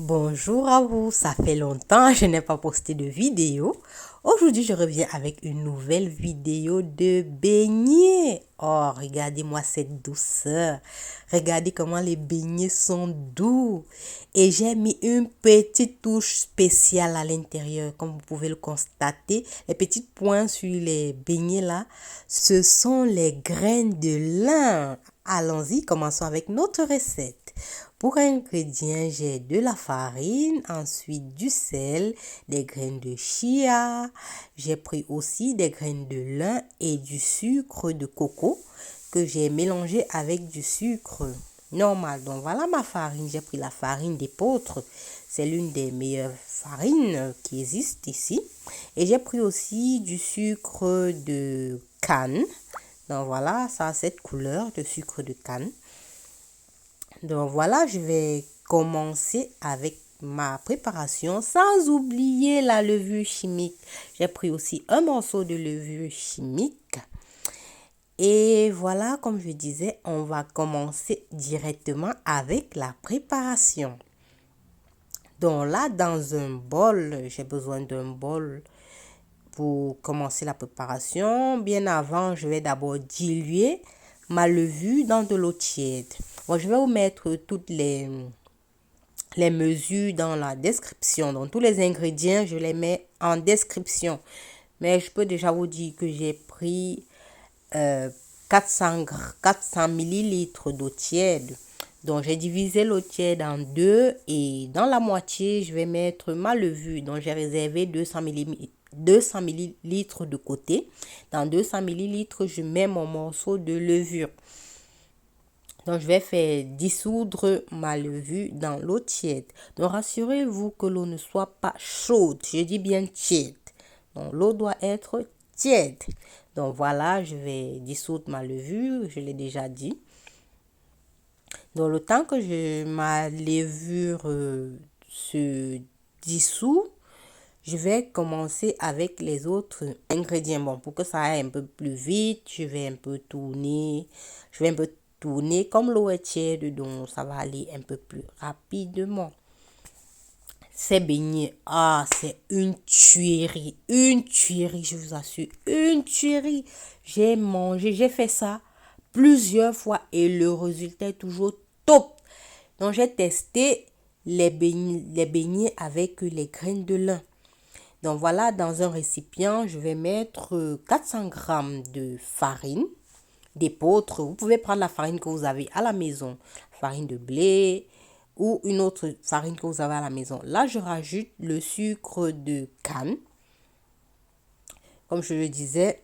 Bonjour à vous, ça fait longtemps, je n'ai pas posté de vidéo. Aujourd'hui, je reviens avec une nouvelle vidéo de beignets. Oh, regardez-moi cette douceur. Regardez comment les beignets sont doux. Et j'ai mis une petite touche spéciale à l'intérieur, comme vous pouvez le constater. Les petites points sur les beignets là, ce sont les graines de lin. Allons-y, commençons avec notre recette. Pour ingrédients, j'ai de la farine, ensuite du sel, des graines de chia. J'ai pris aussi des graines de lin et du sucre de coco que j'ai mélangé avec du sucre normal. Donc voilà ma farine. J'ai pris la farine d'épeautre. C'est l'une des meilleures farines qui existent ici. Et j'ai pris aussi du sucre de canne. Donc voilà, ça a cette couleur de sucre de canne. Donc voilà, je vais commencer avec ma préparation sans oublier la levure chimique. J'ai pris aussi un morceau de levure chimique. Et voilà, comme je disais, on va commencer directement avec la préparation. Donc là, dans un bol, j'ai besoin d'un bol pour commencer la préparation. Bien avant, je vais d'abord diluer ma levure dans de l'eau tiède. Bon, je vais vous mettre toutes les mesures dans la description. Donc, tous les ingrédients, je les mets en description. Mais je peux déjà vous dire que j'ai pris 400 millilitres d'eau tiède. Donc, j'ai divisé l'eau tiède en deux et dans la moitié, je vais mettre ma levure. Donc, j'ai réservé 200 millilitres de côté. Dans 200 millilitres, je mets mon morceau de levure. Donc, je vais faire dissoudre ma levure dans l'eau tiède. Donc, rassurez-vous que l'eau ne soit pas chaude. Je dis bien tiède. Donc, l'eau doit être tiède. Donc, voilà, je vais dissoudre ma levure. Je l'ai déjà dit. Donc, le temps que ma levure se dissout, je vais commencer avec les autres ingrédients. Bon, pour que ça aille un peu plus vite, je vais un peu tourner. Comme l'eau est tiède, donc ça va aller un peu plus rapidement. Ces beignets, c'est une tuerie, je vous assure, une tuerie. J'ai fait ça plusieurs fois et le résultat est toujours top. Donc j'ai testé les beignets avec les graines de lin. Donc voilà, dans un récipient, je vais mettre 400 grammes de farine d'épeautre. Vous pouvez prendre la farine que vous avez à la maison, farine de blé ou une autre farine que vous avez à la maison. Là, je rajoute le sucre de canne. Comme je le disais,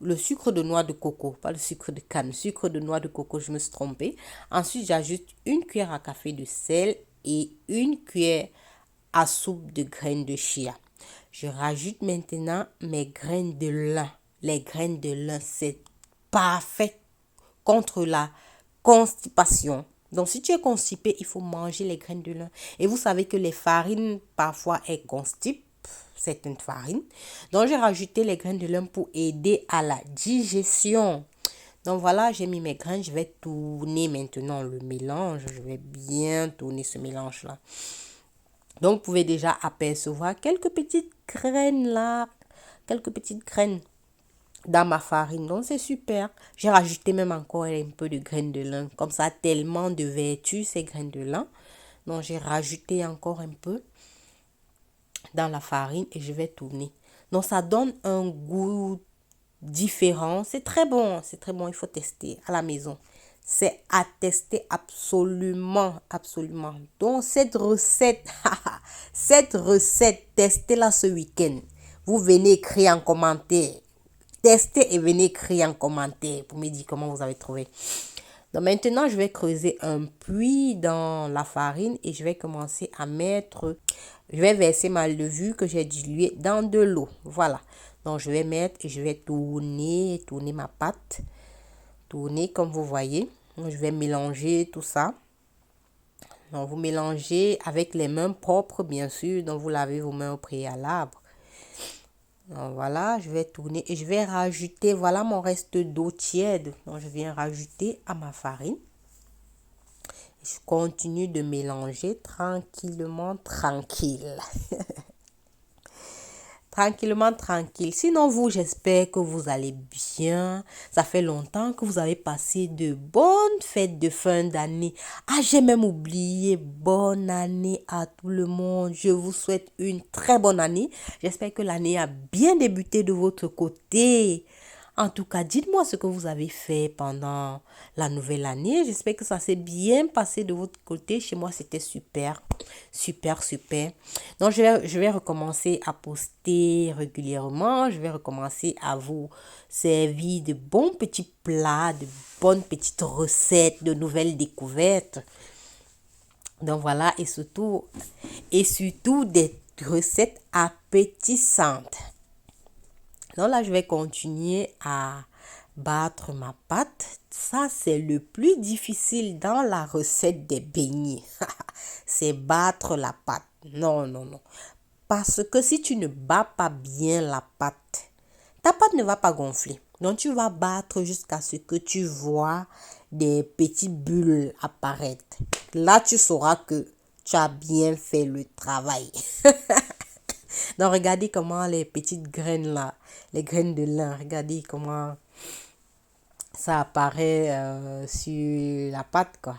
le sucre de noix de coco, pas le sucre de canne, sucre de noix de coco, je me suis trompée. Ensuite, j'ajoute une cuillère à café de sel et une cuillère à soupe de graines de chia. Je rajoute maintenant mes graines de lin. Les graines de lin, c'est parfait contre la constipation. Donc, si tu es constipé, il faut manger les graines de lin. Et vous savez que les farines, parfois, elles constipent certaines farines. Donc, j'ai rajouté les graines de lin pour aider à la digestion. Donc, voilà, j'ai mis mes graines. Je vais tourner maintenant le mélange. Je vais bien tourner ce mélange-là. Donc, vous pouvez déjà apercevoir quelques petites graines là. Quelques petites graines dans ma farine. Donc, c'est super. J'ai rajouté même encore un peu de graines de lin. Comme ça, tellement de vertus, ces graines de lin. Donc, j'ai rajouté encore un peu dans la farine et je vais tourner. Donc, ça donne un goût différent. C'est très bon. C'est très bon. Il faut tester à la maison. C'est à tester absolument, absolument. Donc, cette recette, testez-la ce week-end. Vous venez écrire en commentaire. Testez et venez écrire en commentaire pour me dire comment vous avez trouvé. Donc maintenant, je vais creuser un puits dans la farine et je vais commencer à je vais verser ma levure que j'ai diluée dans de l'eau. Voilà. Donc je vais mettre et je vais tourner ma pâte. Tourner comme vous voyez. Donc, je vais mélanger tout ça. Donc vous mélangez avec les mains propres, bien sûr. Donc vous lavez vos mains au préalable. Donc voilà, je vais tourner et je vais rajouter, voilà mon reste d'eau tiède. Donc je viens rajouter à ma farine. Je continue de mélanger tranquillement, tranquille. Tranquillement, tranquille. Sinon, vous, j'espère que vous allez bien. Ça fait longtemps que vous avez passé de bonnes fêtes de fin d'année. Ah, j'ai même oublié. Bonne année à tout le monde. Je vous souhaite une très bonne année. J'espère que l'année a bien débuté de votre côté. En tout cas, dites-moi ce que vous avez fait pendant la nouvelle année. J'espère que ça s'est bien passé de votre côté. Chez moi, c'était super, super, super. Donc, je vais recommencer à poster régulièrement. Je vais recommencer à vous servir de bons petits plats, de bonnes petites recettes, de nouvelles découvertes. Donc, voilà, et surtout des recettes appétissantes. Donc là, je vais continuer à battre ma pâte. Ça, c'est le plus difficile dans la recette des beignets. C'est battre la pâte. Non, non, non. Parce que si tu ne bats pas bien la pâte, ta pâte ne va pas gonfler. Donc, tu vas battre jusqu'à ce que tu vois des petites bulles apparaître. Là, tu sauras que tu as bien fait le travail. Donc, regardez comment les petites graines là, les graines de lin, regardez comment ça apparaît sur la pâte, quoi.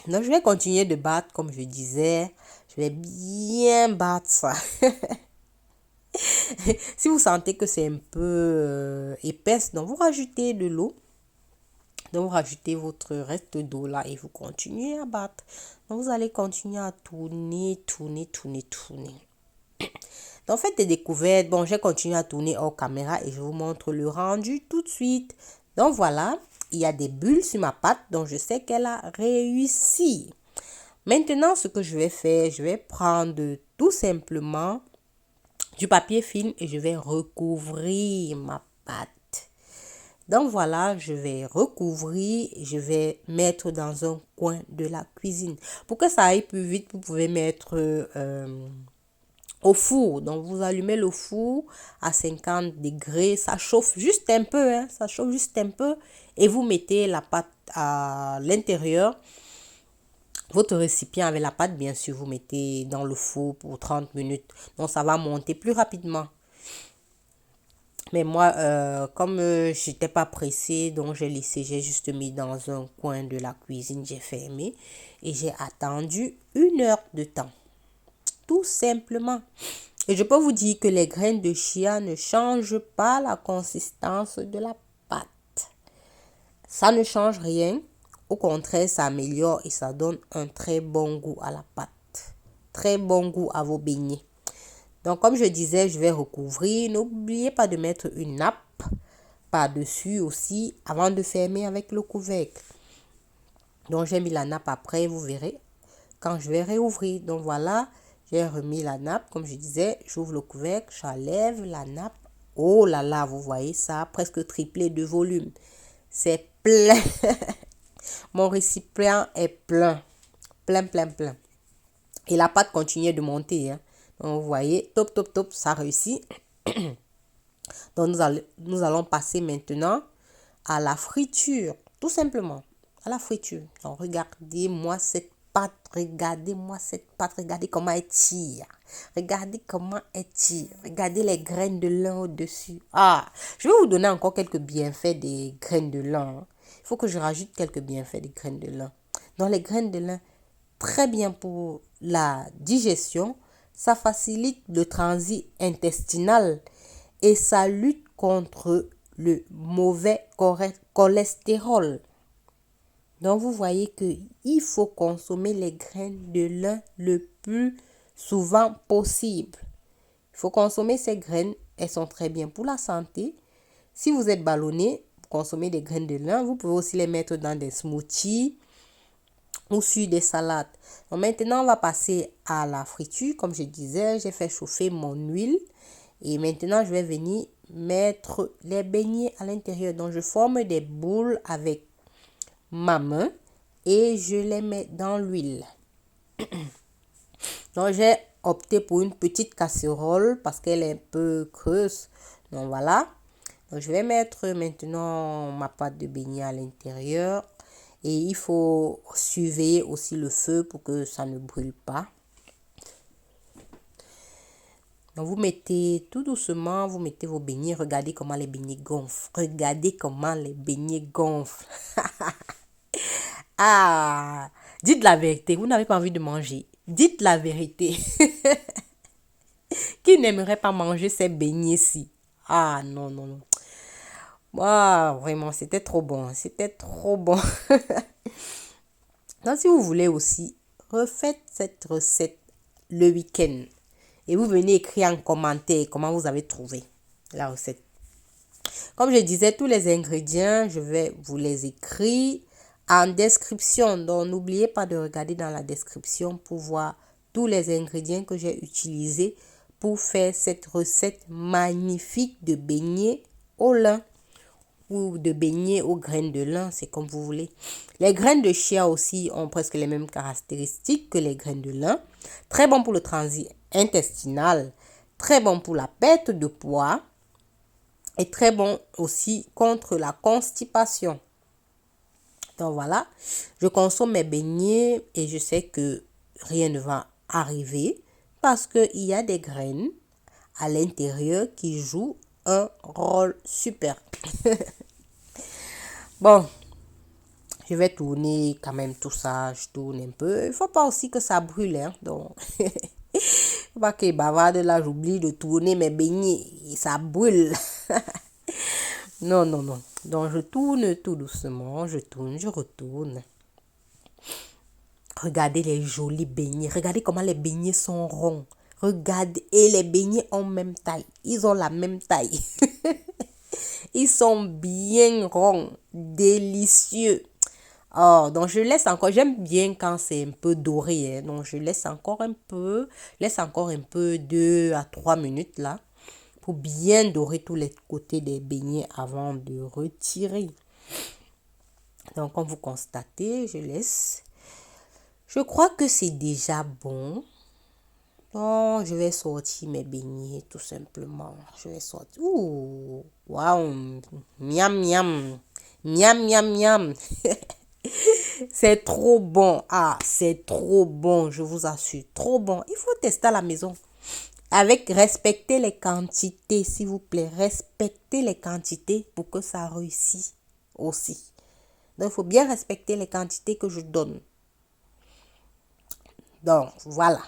Donc, je vais continuer de battre, comme je disais. Je vais bien battre ça. Si vous sentez que c'est un peu épaisse, donc vous rajoutez de l'eau. Donc, vous rajoutez votre reste d'eau là et vous continuez à battre. Donc, vous allez continuer à tourner, tourner, tourner, tourner. Donc, faites des découvertes. Bon, j'ai continué à tourner hors caméra et je vous montre le rendu tout de suite. Donc, voilà, il y a des bulles sur ma pâte. Donc, je sais qu'elle a réussi. Maintenant, ce que je vais faire, je vais prendre tout simplement du papier film et je vais recouvrir ma pâte. Donc voilà, je vais recouvrir, je vais mettre dans un coin de la cuisine. Pour que ça aille plus vite, vous pouvez mettre au four. Donc vous allumez le four à 50 degrés, ça chauffe juste un peu, hein, ça chauffe juste un peu et vous mettez la pâte à l'intérieur. Votre récipient avec la pâte, bien sûr, vous mettez dans le four pour 30 minutes. Donc ça va monter plus rapidement. Mais moi, comme j'étais pas pressée, donc j'ai juste mis dans un coin de la cuisine, j'ai fermé et j'ai attendu 1 heure de temps. Tout simplement. Et je peux vous dire que les graines de chia ne changent pas la consistance de la pâte. Ça ne change rien. Au contraire, ça améliore et ça donne un très bon goût à la pâte. Très bon goût à vos beignets. Donc, comme je disais, je vais recouvrir. N'oubliez pas de mettre une nappe par-dessus aussi avant de fermer avec le couvercle. Donc, j'ai mis la nappe après, vous verrez, quand je vais réouvrir. Donc, voilà, j'ai remis la nappe. Comme je disais, j'ouvre le couvercle, j'enlève la nappe. Oh là là, vous voyez ça, presque triplé de volume. C'est plein. Mon récipient est plein. Plein, plein, plein. Et la pâte continue de monter, hein. Donc, vous voyez, top, top, top, ça réussit. Donc, nous allons passer maintenant à la friture, tout simplement, à la friture. Donc, regardez-moi cette pâte, regardez comment elle tire. Regardez comment elle tire. Regardez les graines de lin au-dessus. Ah, je vais vous donner encore quelques bienfaits des graines de lin. Il faut que je rajoute quelques bienfaits des graines de lin. Donc, les graines de lin, très bien pour la digestion. Ça facilite le transit intestinal et ça lutte contre le mauvais cholestérol. Donc, vous voyez qu'il faut consommer les graines de lin le plus souvent possible. Il faut consommer ces graines. Elles sont très bien pour la santé. Si vous êtes ballonné, vous consommez des graines de lin. Vous pouvez aussi les mettre dans des smoothies ou sur des salades. Donc maintenant, on va passer à la friture. Comme je disais, j'ai fait chauffer mon huile. Et maintenant, je vais venir mettre les beignets à l'intérieur. Donc, je forme des boules avec ma main et je les mets dans l'huile. Donc, j'ai opté pour une petite casserole parce qu'elle est un peu creuse. Donc, voilà. Donc, je vais mettre maintenant ma pâte de beignet à l'intérieur. Et il faut surveiller aussi le feu pour que ça ne brûle pas. Donc, vous mettez tout doucement, vous mettez vos beignets. Regardez comment les beignets gonflent. Regardez comment les beignets gonflent. Ah, dites la vérité, vous n'avez pas envie de manger. Dites la vérité. Qui n'aimerait pas manger ces beignets-ci? Ah, non, non, non. Ah, vraiment, c'était trop bon. C'était trop bon. Donc, si vous voulez aussi, refaites cette recette le week-end. Et vous venez écrire en commentaire comment vous avez trouvé la recette. Comme je disais, tous les ingrédients, je vais vous les écrire en description. Donc, n'oubliez pas de regarder dans la description pour voir tous les ingrédients que j'ai utilisés pour faire cette recette magnifique de beignets au lin ou de beignets aux graines de lin, c'est comme vous voulez. Les graines de chia aussi ont presque les mêmes caractéristiques que les graines de lin. Très bon pour le transit intestinal, très bon pour la perte de poids et très bon aussi contre la constipation. Donc voilà, je consomme mes beignets et je sais que rien ne va arriver parce qu'il y a des graines à l'intérieur qui jouent un rôle super. Bon, je vais tourner quand même tout ça, je tourne un peu. Il ne faut pas aussi que ça brûle, hein, donc... Faut pas que bavarde là, j'oublie de tourner mes beignets et ça brûle. Non, non, non. Donc, je tourne tout doucement, je tourne, je retourne. Regardez les jolis beignets. Regardez comment les beignets sont ronds. Regardez, et les beignets ont même taille. Ils ont la même taille. Ils sont bien ronds, délicieux. Oh, donc je laisse encore, j'aime bien quand c'est un peu doré, hein. Donc je laisse encore un peu, 2 à 3 minutes là, pour bien dorer tous les côtés des beignets avant de retirer. Donc comme vous constatez, je laisse. Je crois que c'est déjà bon. Donc je vais sortir mes beignets tout simplement. Je vais sortir. Ouh, waouh, miam miam, miam miam miam. C'est trop bon. Ah, c'est trop bon, je vous assure. Trop bon. Il faut tester à la maison. Avec respecter les quantités, s'il vous plaît. Respectez les quantités pour que ça réussisse aussi. Donc, il faut bien respecter les quantités que je donne. Donc, voilà.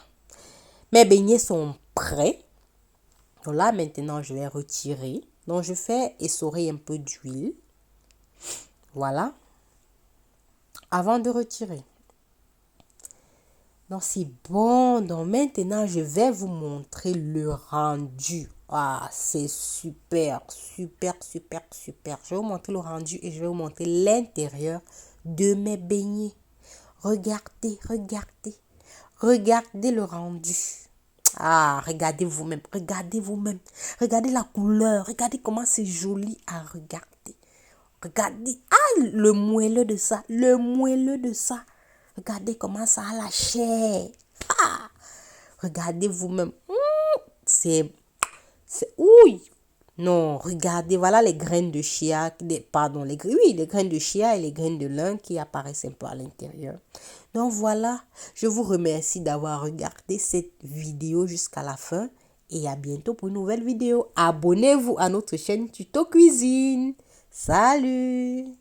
Mes beignets sont prêts. Donc là, maintenant, je vais retirer. Donc, je fais essorer un peu d'huile. Voilà. Avant de retirer. Donc, c'est bon. Donc, maintenant, je vais vous montrer le rendu. Ah, c'est super, super, super, super. Je vais vous montrer le rendu et je vais vous montrer l'intérieur de mes beignets. Regardez, regardez. Regardez le rendu. Ah, regardez vous-même. Regardez vous-même. Regardez la couleur. Regardez comment c'est joli à regarder. Regardez. Ah, le moelleux de ça. Le moelleux de ça. Regardez comment ça a la chair. Ah, regardez vous-même. C'est... Oui. Non, regardez. Voilà les graines de chia. Pardon, les graines de chia et les graines de lin qui apparaissent un peu à l'intérieur. Donc voilà. Je vous remercie d'avoir regardé cette vidéo jusqu'à la fin. Et à bientôt pour une nouvelle vidéo. Abonnez-vous à notre chaîne Tuto Cuisine. Salut!